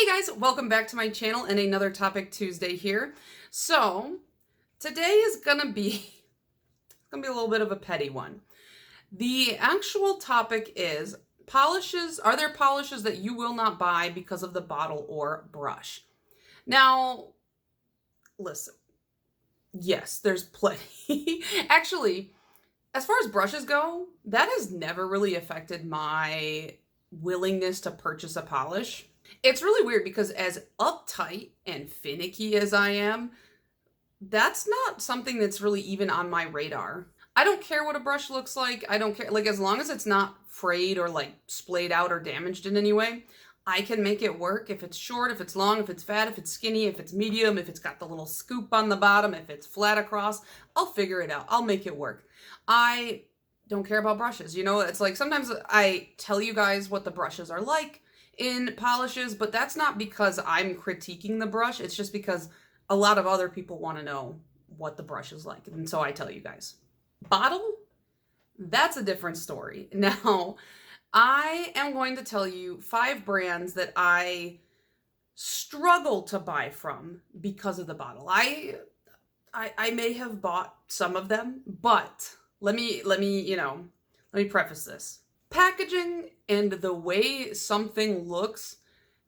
Hey guys, welcome back to my channel and another Topic Tuesday here. So today is gonna be a little bit of a petty one. The actual topic is polishes. Are there polishes that you will not buy because of the bottle or brush? Now, listen. Yes, there's plenty. Actually, as far as brushes go, that has never really affected my willingness to purchase a polish. It's really weird because as uptight and finicky as I am, that's not something that's really even on my radar. I don't care what a brush looks like. I don't care. Like, as long as it's not frayed or like splayed out or damaged in any way, I can make it work. If it's short, if it's long, if it's fat, if it's skinny, if it's medium, if it's got the little scoop on the bottom, if it's flat across, I'll figure it out. I'll make it work. I don't care about brushes. You know, it's like sometimes I tell you guys what the brushes are like in polishes, but that's not because I'm critiquing the brush. It's just because a lot of other people want to know what the brush is like. And so I tell you guys. Bottle, that's a different story. Now, I am going to tell you 5 brands that I struggle to buy from because of the bottle. I may have bought some of them, but let me preface this. Packaging and the way something looks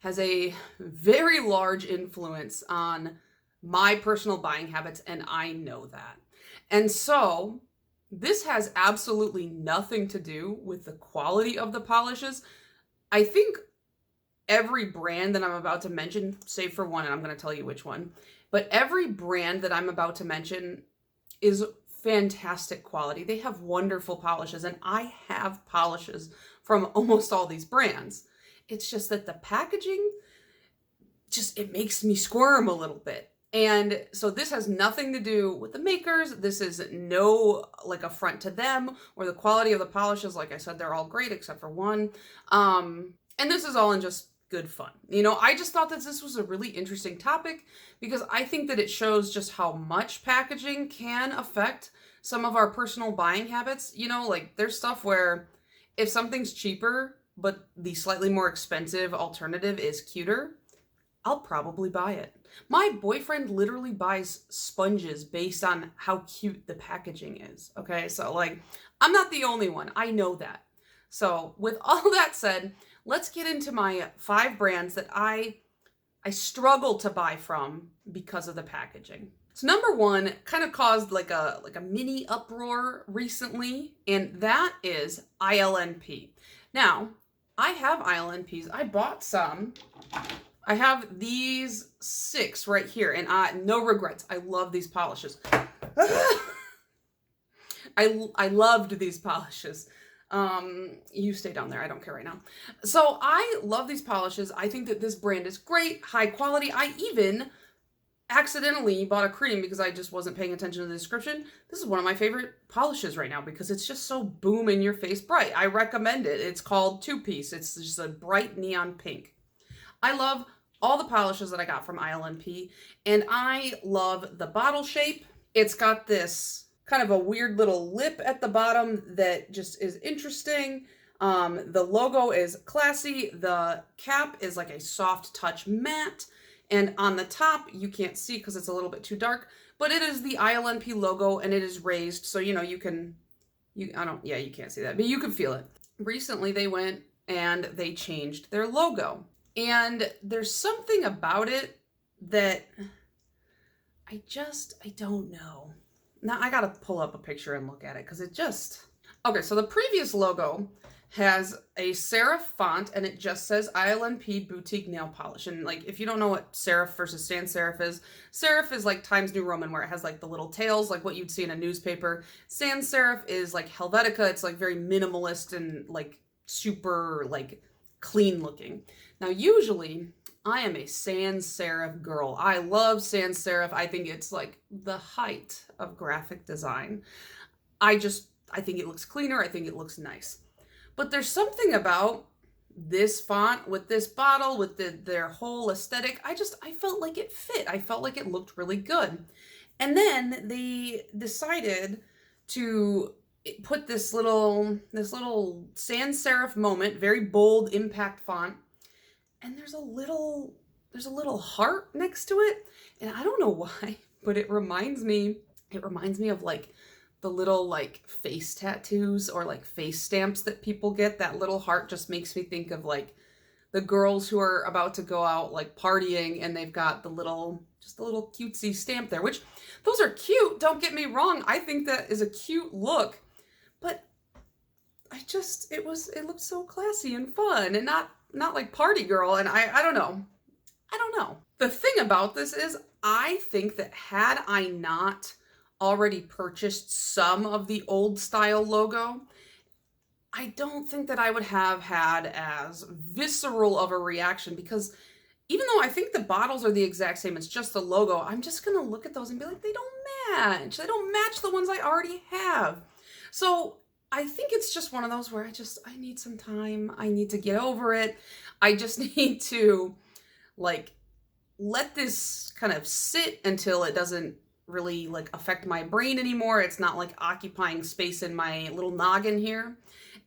has a very large influence on my personal buying habits, and I know that. And so this has absolutely nothing to do with the quality of the polishes. I think every brand that I'm about to mention, save for one, and I'm going to tell you which one, but every brand that I'm about to mention is fantastic quality. They have wonderful polishes, and I have polishes from almost all these brands. It's just that the packaging, it makes me squirm a little bit. And so this has nothing to do with the makers. This is no affront to them or the quality of the polishes. Like I said, they're all great except for one. And this is all in just good fun. You know, I just thought that this was a really interesting topic because I think that it shows just how much packaging can affect some of our personal buying habits. You know, like there's stuff where if something's cheaper, but the slightly more expensive alternative is cuter, I'll probably buy it. My boyfriend literally buys sponges based on how cute the packaging is. Okay, so like, I'm not the only one. I know that. So with all that said, let's get into my 5 brands that I struggle to buy from because of the packaging. So number 1 kind of caused like a mini uproar recently, and that is ILNP. Now, I have ILNPs. I bought some. I have these 6 right here, and no regrets. I love these polishes. I loved these polishes. You stay down there. I don't care right now. So I love these polishes. I think that this brand is great, high quality. I even accidentally bought a cream because I just wasn't paying attention to the description. This is one of my favorite polishes right now because it's just so boom in your face bright. I recommend it. It's called 2-piece. It's just a bright neon pink. I love all the polishes that I got from ILNP, and I love the bottle shape. It's got this kind of a weird little lip at the bottom that just is interesting. The logo is classy. The cap is like a soft touch matte, and on the top, you can't see because it's a little bit too dark, but it is the ILNP logo, and it is raised, so you know you can't see that, but you can feel it. Recently, they went and they changed their logo. And there's something about it that I don't know. Now I gotta pull up a picture and look at it because okay, so the previous logo has a serif font and it just says ILNP Boutique Nail Polish. And like, if you don't know what serif versus sans serif is like Times New Roman, where it has like the little tails, like what you'd see in a newspaper. Sans serif is like Helvetica. It's like very minimalist and like super like clean looking. Now, usually I am a sans serif girl. I love sans serif. I think it's like the height of graphic design. I think it looks cleaner. I think it looks nice. But there's something about this font with this bottle, with their whole aesthetic. I felt like it fit. I felt like it looked really good. And then they decided to put this little sans serif moment, very bold impact font, and there's a little there's a little heart next to it. And I don't know why, but it reminds me of like the little like face tattoos or like face stamps that people get. That little heart just makes me think of like the girls who are about to go out like partying and they've got the little, just a little cutesy stamp there, which those are cute. Don't get me wrong. I think that is a cute look, but it looked so classy and fun and not like party girl. And I don't know. I don't know. The thing about this is I think that had I not already purchased some of the old style logo, I don't think that I would have had as visceral of a reaction, because even though I think the bottles are the exact same, it's just the logo, I'm just going to look at those and be like, they don't match. They don't match the ones I already have. So I think it's just one of those where I need some time. I need to get over it. I just need to like let this kind of sit until it doesn't really like affect my brain anymore. It's not like occupying space in my little noggin here.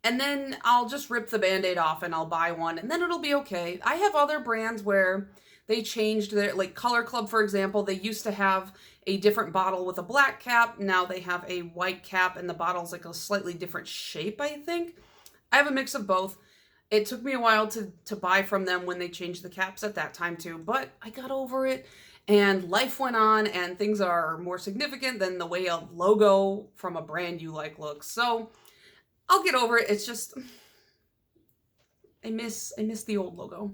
And then I'll just rip the Band-Aid off and I'll buy one and then it'll be okay. I have other brands where they changed their, like Color Club, for example, they used to have a different bottle with a black cap. Now they have a white cap and the bottle's like a slightly different shape, I think. I have a mix of both. It took me a while to buy from them when they changed the caps at that time too, but I got over it and life went on and things are more significant than the way a logo from a brand you like looks. So I'll get over it. It's just, I miss the old logo.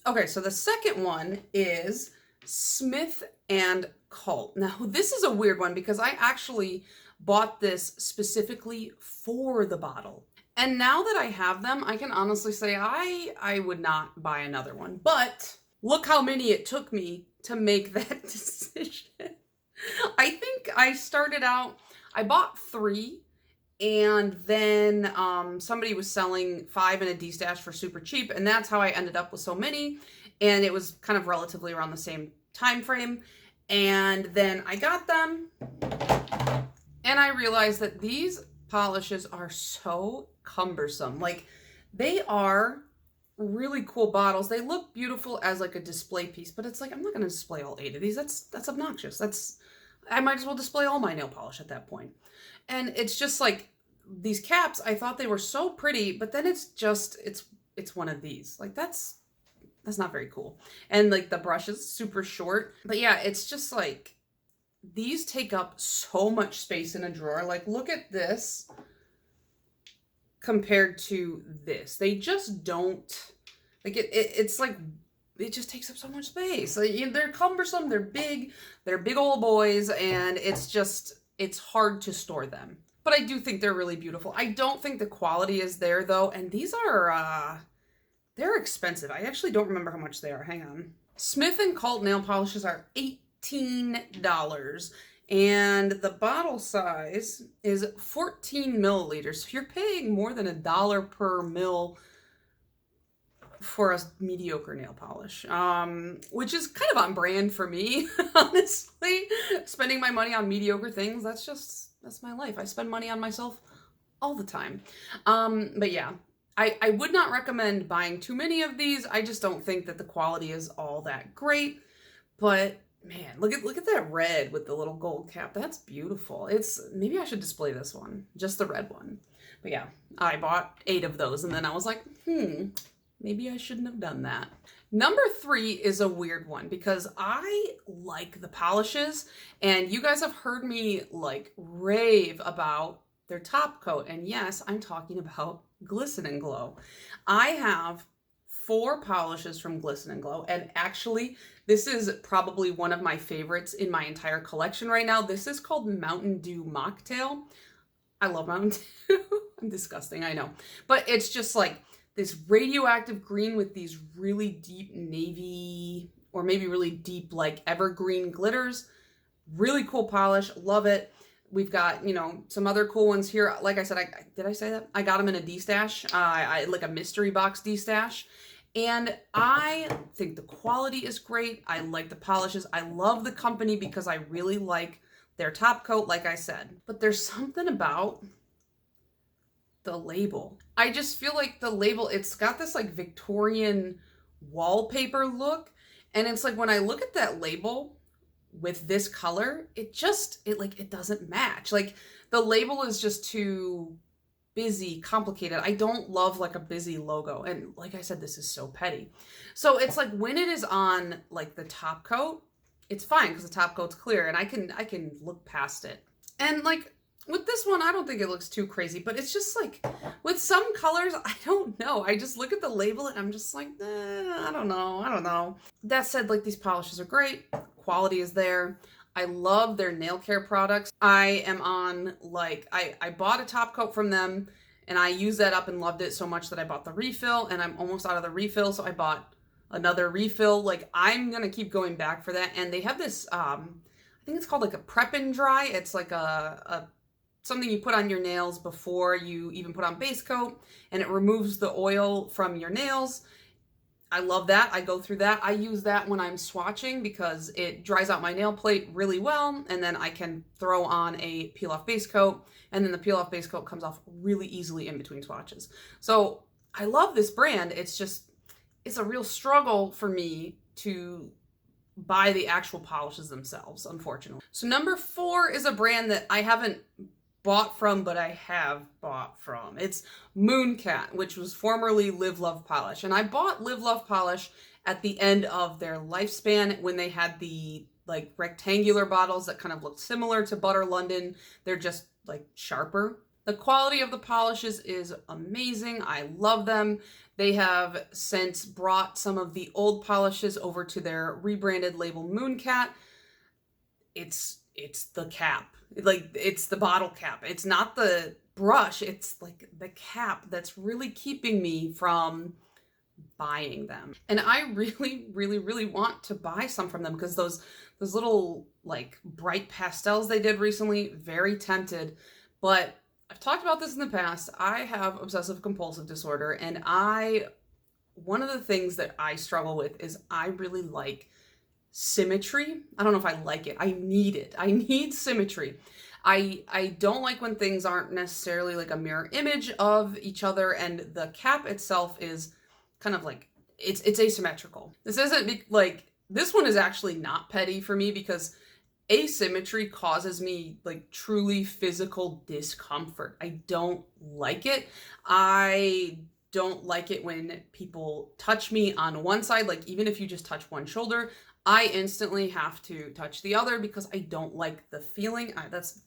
Okay, so the second one is Smith and Colt. Now, this is a weird one because I actually bought this specifically for the bottle. And now that I have them, I can honestly say I would not buy another one. But look how many it took me to make that decision. I think I started out, I bought 3. And then somebody was selling 5 in a D-stash for super cheap. And that's how I ended up with so many. And it was kind of relatively around the same time frame. And then I got them. And I realized that these polishes are so cumbersome. Like, they are really cool bottles. They look beautiful as like a display piece. But it's like, I'm not going to display all 8 of these. That's obnoxious. I might as well display all my nail polish at that point. And it's just like these caps, I thought they were so pretty, but then it's one of these. Like that's not very cool. And like the brush is super short. But yeah, it's just like these take up so much space in a drawer. Like look at this compared to this. They just don't, like it's like, it just takes up so much space. Like, they're cumbersome, they're big old boys, and it's hard to store them. But I do think they're really beautiful. I don't think the quality is there though, and these are, they're expensive. I actually don't remember how much they are. Hang on. Smith & Colt nail polishes are $18, and the bottle size is 14 milliliters. So you're paying more than $1 per mil for a mediocre nail polish, which is kind of on brand for me, honestly. Spending my money on mediocre things, that's my life. I spend money on myself all the time. But yeah, I would not recommend buying too many of these. I just don't think that the quality is all that great. But man, look at that red with the little gold cap. That's beautiful. Maybe I should display this one, just the red one. But yeah, I bought 8 of those and then I was like, maybe I shouldn't have done that. Number 3 is a weird one because I like the polishes and you guys have heard me like rave about their top coat. And yes, I'm talking about Gleaming Glow. I have 4 polishes from Gleaming Glow, and actually this is probably one of my favorites in my entire collection right now. This is called Mountain Dew Mocktail. I love Mountain Dew. I'm disgusting, I know. But it's just like this radioactive green with these really deep navy, or maybe really deep like evergreen glitters. Really cool polish, love it. We've got, some other cool ones here. Like I said, did I say that? I got them in a D-stash, like a mystery box D-stash. And I think the quality is great. I like the polishes. I love the company because I really like their top coat, like I said. But there's something about the label. I just feel like the label, it's got this like Victorian wallpaper look, And it's like when I look at that label with this color, it doesn't match. Like the label is just too busy, complicated. I don't love like a busy logo. And like I said, this is so petty. So it's like when it is on like the top coat, it's fine because the top coat's clear and I can look past it. And like with this one, I don't think it looks too crazy, but it's just like with some colors, I don't know. I just look at the label and I'm just like, I don't know. That said, like these polishes are great. Quality is there. I love their nail care products. I am on like, I bought a top coat from them and I used that up and loved it so much that I bought the refill, and I'm almost out of the refill. So I bought another refill. Like I'm going to keep going back for that. And they have this, I think it's called like a prep and dry. It's like a something you put on your nails before you even put on base coat, and it removes the oil from your nails. I love that. I go through that. I use that when I'm swatching because it dries out my nail plate really well, and then I can throw on a peel-off base coat, and then the peel-off base coat comes off really easily in between swatches. So I love this brand. It's a real struggle for me to buy the actual polishes themselves, unfortunately. So number 4 is a brand that I haven't bought from, but I have bought from. It's Mooncat, which was formerly Live Love Polish. And I bought Live Love Polish at the end of their lifespan when they had the like rectangular bottles that kind of look similar to Butter London. They're just like sharper. The quality of the polishes is amazing. I love them. They have since brought some of the old polishes over to their rebranded label Mooncat. It's the cap. Like it's the bottle cap. It's not the brush. It's like the cap that's really keeping me from buying them. And I really want to buy some from them because those little like bright pastels they did recently, very tempted. But I've talked about this in the past. I have obsessive compulsive disorder, and one of the things that I struggle with is I really like symmetry. I don't know if I like it. I need it. I need symmetry. I don't like when things aren't necessarily like a mirror image of each other, and the cap itself is kind of like, it's asymmetrical. This isn't like, this one is actually not petty for me because asymmetry causes me like truly physical discomfort. I don't like it. I don't like it when people touch me on one side, like even if you just touch one shoulder, I instantly have to touch the other because I don't like the feeling.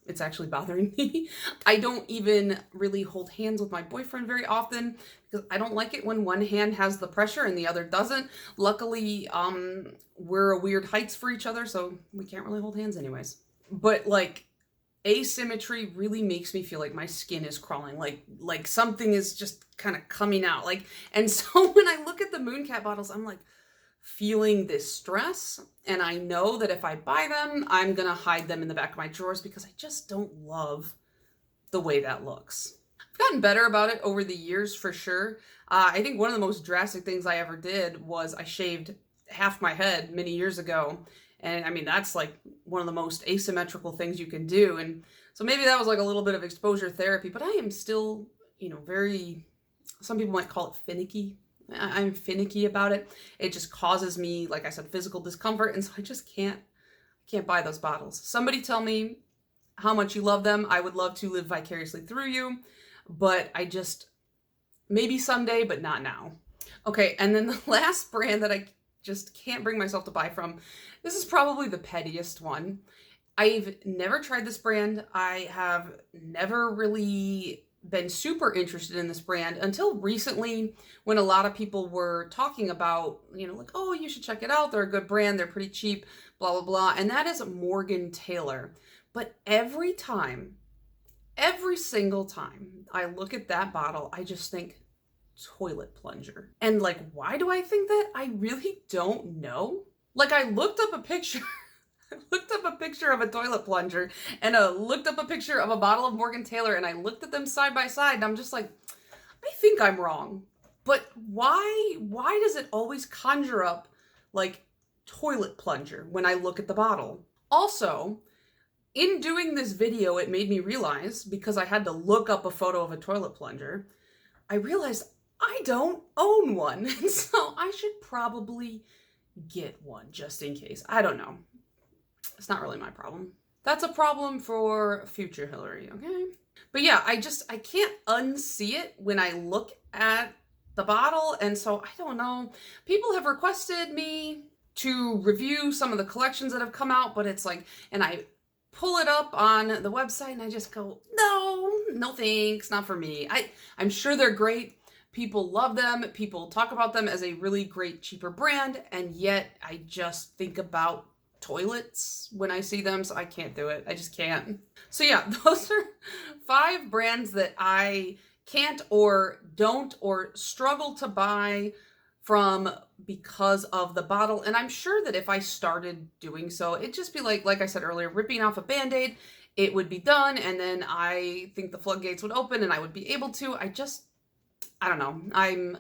It's actually bothering me. I don't even really hold hands with my boyfriend very often because I don't like it when one hand has the pressure and the other doesn't. Luckily, we're weird heights for each other, so we can't really hold hands anyways. But like asymmetry really makes me feel like my skin is crawling, like something is just kind of coming out. And so when I look at the Mooncat bottles, I'm like, feeling this stress, and I know that if I buy them, I'm gonna hide them in the back of my drawers because I just don't love the way that looks. I've gotten better about it over the years for sure. I think one of the most drastic things I ever did was I shaved half my head many years ago, and I mean that's like one of the most asymmetrical things you can do, and so maybe that was like a little bit of exposure therapy, but I am still, very, some people might call it finicky. I'm finicky about it. It just causes me, like I said, physical discomfort, and so I just can't buy those bottles. Somebody tell me how much you love them. I would love to live vicariously through you, but maybe someday, but not now. Okay, and then the last brand that I just can't bring myself to buy from, this is probably the pettiest one. I've never tried this brand. I have never really been super interested in this brand until recently when a lot of people were talking about, like, oh, you should check it out. They're a good brand. They're pretty cheap, blah, blah, blah. And that is Morgan Taylor. But every single time I look at that bottle, I just think toilet plunger. And like, why do I think that? I really don't know. Like I looked up a picture of a toilet plunger and looked up a picture of a bottle of Morgan Taylor, and I looked at them side by side, and I'm just like, I think I'm wrong. But why does it always conjure up like toilet plunger when I look at the bottle? Also, in doing this video, it made me realize, because I had to look up a photo of a toilet plunger, I realized I don't own one. And so I should probably get one just in case. I don't know. It's not really my problem. That's a problem for future Hillary, okay? But yeah, I can't unsee it when I look at the bottle, and so I don't know. People have requested me to review some of the collections that have come out, but it's like, and I pull it up on the website and I just go, no thanks, not for me. I'm sure they're great. People love them. People talk about them as a really great, cheaper brand, and yet I just think about toilets when I see them, so I can't do it. I just can't. So yeah, those are 5 brands that I can't or don't or struggle to buy from because of the bottle. And I'm sure that if I started doing so, it'd just be like I said earlier, ripping off a Band-Aid. It would be done, and then I think the floodgates would open and I would be able to. I don't know.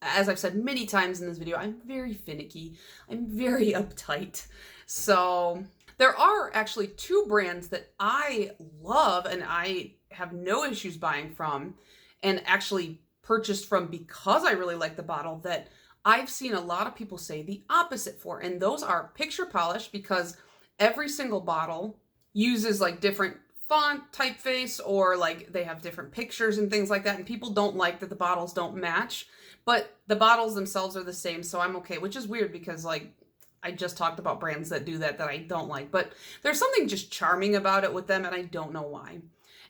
As I've said many times in this video, I'm very finicky. I'm very uptight. So there are actually 2 brands that I love and I have no issues buying from, and actually purchased from because I really like the bottle, that I've seen a lot of people say the opposite for. And those are Picture Polish, because every single bottle uses like different font typeface, or like they have different pictures and things like that, and people don't like that the bottles don't match, but the bottles themselves are the same, so I'm okay, which is weird because like I just talked about brands that do that I don't like, but there's something just charming about it with them, and I don't know why.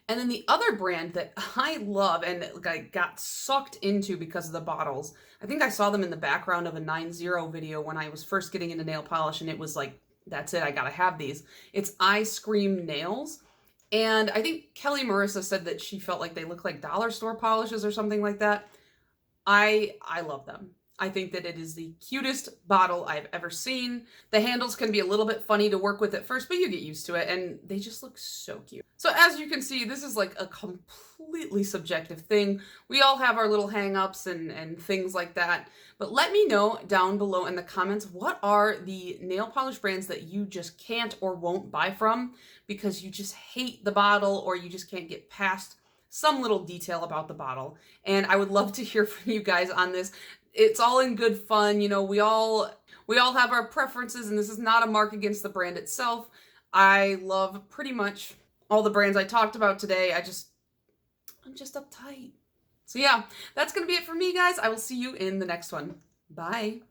And then the other brand that I love and I got sucked into because of the bottles, I think I saw them in the background of a 9-0 video when I was first getting into nail polish, and it was like, that's it, I gotta have these. It's Ice Cream Nails. And I think Kelly Marissa said that she felt like they look like dollar store polishes or something like that. I love them. I think that it is the cutest bottle I've ever seen. The handles can be a little bit funny to work with at first, but you get used to it, and they just look so cute. So as you can see, this is like a completely subjective thing. We all have our little hang-ups and things like that. But let me know down below in the comments, what are the nail polish brands that you just can't or won't buy from because you just hate the bottle, or you just can't get past some little detail about the bottle. And I would love to hear from you guys on this. It's all in good fun, you know, we all have our preferences, and this is not a mark against the brand itself. I love pretty much all the brands I talked about today. I'm just uptight. So yeah, that's gonna be it for me, guys. I will see you in the next one. Bye.